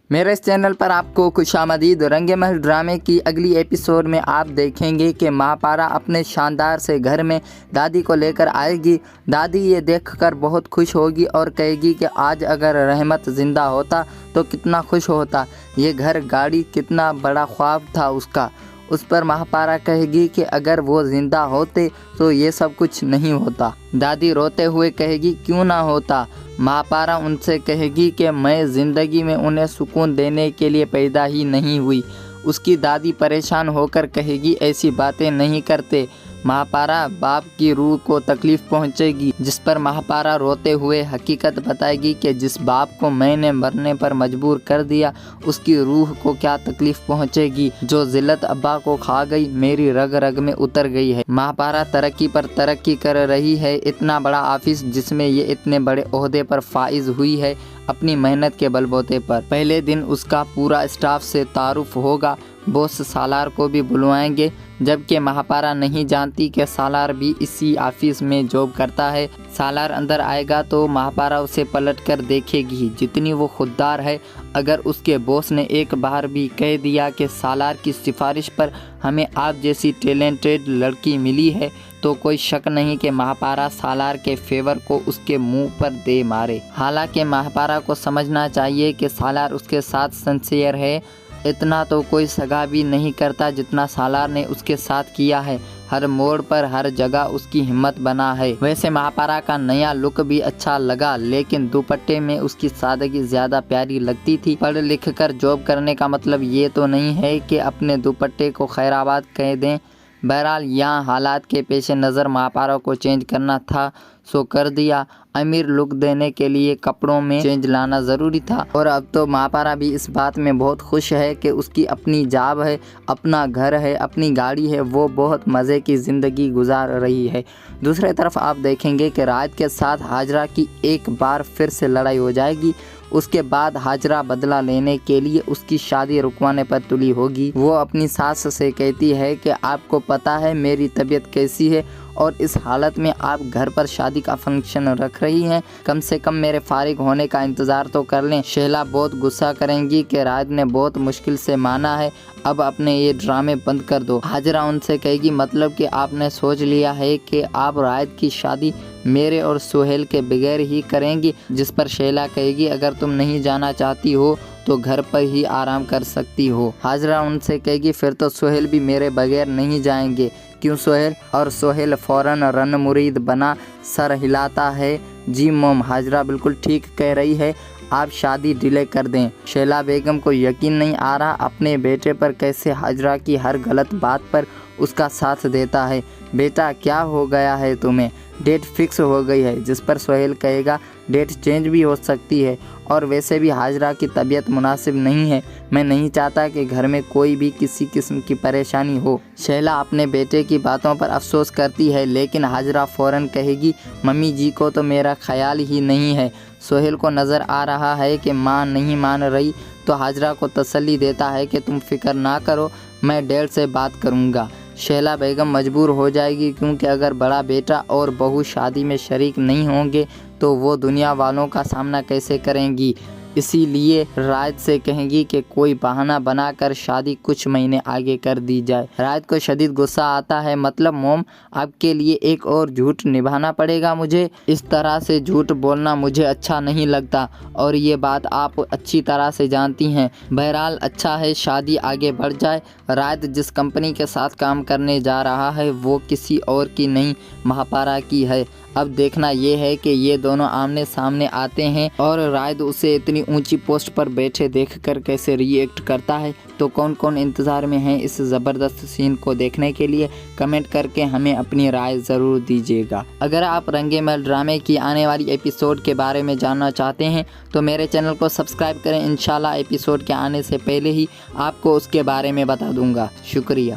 मेरे इस चैनल पर आपको खुशामदीद। रंगे महल ड्रामे की अगली एपिसोड में आप देखेंगे कि महापारा अपने शानदार से घर में दादी को लेकर आएगी। दादी ये देखकर बहुत खुश होगी और कहेगी कि आज अगर रहमत ज़िंदा होता तो कितना खुश होता। ये घर गाड़ी कितना बड़ा ख्वाब था उसका। उस पर महापारा कहेगी कि अगर वो ज़िंदा होते तो ये सब कुछ नहीं होता। दादी रोते हुए कहेगी क्यों ना होता। महापारा उनसे कहेगी कि मैं ज़िंदगी में उन्हें सुकून देने के लिए पैदा ही नहीं हुई। उसकी दादी परेशान होकर कहेगी ऐसी बातें नहीं करते, महापारा बाप की रूह को तकलीफ़ पहुंचेगी। जिस पर महापारा रोते हुए हकीकत बताएगी कि जिस बाप को मैंने मरने पर मजबूर कर दिया उसकी रूह को क्या तकलीफ़ पहुंचेगी। जो जिल्लत अब्बा को खा गई मेरी रग रग में उतर गई है। महापारा तरक्की पर तरक्की कर रही है। इतना बड़ा ऑफिस जिसमें ये इतने बड़े ओहदे पर फाइज हुई है अपनी मेहनत के बलबूते पर। पहले दिन उसका पूरा स्टाफ से तारुफ होगा। बॉस सालार को भी बुलवाएंगे, जबकि महापारा नहीं जानती कि सालार भी इसी ऑफिस में जॉब करता है। सालार अंदर आएगा तो महापारा उसे पलट कर देखेगी। जितनी वो खुददार है, अगर उसके बॉस ने एक बार भी कह दिया कि सालार की सिफारिश पर हमें आप जैसी टैलेंटेड लड़की मिली है तो कोई शक नहीं कि महापारा सालार के फेवर को उसके मुंह पर दे मारे। हालांकि महापारा को समझना चाहिए कि सालार उसके साथ सिंसियर है। इतना तो कोई सगा भी नहीं करता जितना सालार ने उसके साथ किया है। हर मोड़ पर हर जगह उसकी हिम्मत बना है। वैसे महापारा का नया लुक भी अच्छा लगा, लेकिन दुपट्टे में उसकी सादगी ज़्यादा प्यारी लगती थी। पढ़ लिख कर जॉब करने का मतलब ये तो नहीं है कि अपने दुपट्टे को खैराबाद कह दें। बहरहाल यहाँ हालात के पेश नज़र महापारा को चेंज करना था सो कर दिया। अमीर लुक देने के लिए कपड़ों में चेंज लाना ज़रूरी था। और अब तो महापारा भी इस बात में बहुत खुश है कि उसकी अपनी जॉब है, अपना घर है, अपनी गाड़ी है। वो बहुत मज़े की ज़िंदगी गुजार रही है। दूसरी तरफ आप देखेंगे कि राहत के साथ हाजरा की एक बार फिर से लड़ाई हो जाएगी। उसके बाद हाजरा बदला लेने के लिए उसकी शादी रुकवाने पर तुली होगी। वो अपनी सास से कहती है कि आपको पता है मेरी तबीयत कैसी है और इस हालत में आप घर पर शादी का फंक्शन रख रही हैं। कम से कम मेरे फारिग होने का इंतज़ार तो कर लें। शैला बहुत गुस्सा करेंगी कि राज ने बहुत मुश्किल से माना है, अब अपने ये ड्रामे बंद कर दो। हाजरा उनसे कहेगी मतलब कि आपने सोच लिया है कि आप राज की शादी मेरे और सोहेल के बगैर ही करेंगी। जिस पर शैला कहेगी अगर तुम नहीं जाना चाहती हो तो घर पर ही आराम कर सकती हो। हाजरा उनसे कहेगी फिर तो सोहेल भी मेरे बगैर नहीं जाएंगे। क्यों सोहेल? और सोहेल फ़ौरन रन मुरीद बना सर हिलाता है। जी मोम, हाजरा बिल्कुल ठीक कह रही है, आप शादी डिले कर दें। शैला बेगम को यकीन नहीं आ रहा अपने बेटे पर कैसे हाजरा की हर गलत बात पर उसका साथ देता है। बेटा क्या हो गया है तुम्हें? डेट फिक्स हो गई है। जिस पर सोहेल कहेगा डेट चेंज भी हो सकती है और वैसे भी हाजरा की तबीयत मुनासिब नहीं है। मैं नहीं चाहता कि घर में कोई भी किसी किस्म की परेशानी हो। शैला अपने बेटे की बातों पर अफसोस करती है, लेकिन हाजरा फ़ौरन कहेगी मम्मी जी को तो मेरा ख्याल ही नहीं है। सोहेल को नज़र आ रहा है कि माँ नहीं मान रही तो हाजरा को तसल्ली देता है कि तुम फिक्र ना करो, मैं डैड से बात करूँगा। शैला बेगम मजबूर हो जाएगी क्योंकि अगर बड़ा बेटा और बहू शादी में शरीक नहीं होंगे तो वो दुनिया वालों का सामना कैसे करेंगी। इसीलिए राज से कहेंगी कि कोई बहाना बनाकर शादी कुछ महीने आगे कर दी जाए। राज को शदीद गुस्सा आता है, मतलब मोम आपके लिए एक और झूठ निभाना पड़ेगा मुझे। इस तरह से झूठ बोलना मुझे अच्छा नहीं लगता और ये बात आप अच्छी तरह से जानती हैं। बहरहाल अच्छा है शादी आगे बढ़ जाए। राज जिस कंपनी के साथ काम करने जा रहा है वो किसी और की नहीं महापारा की है। अब देखना ये है कि ये दोनों आमने सामने आते हैं और राज उसे इतनी ऊंची पोस्ट पर बैठे देखकर कैसे रिएक्ट करता है। तो कौन कौन इंतज़ार में है इस ज़बरदस्त सीन को देखने के लिए कमेंट करके हमें अपनी राय ज़रूर दीजिएगा। अगर आप रंगे महल ड्रामे की आने वाली एपिसोड के बारे में जानना चाहते हैं तो मेरे चैनल को सब्सक्राइब करें। इंशाल्लाह एपिसोड के आने से पहले ही आपको उसके बारे में बता दूंगा। शुक्रिया।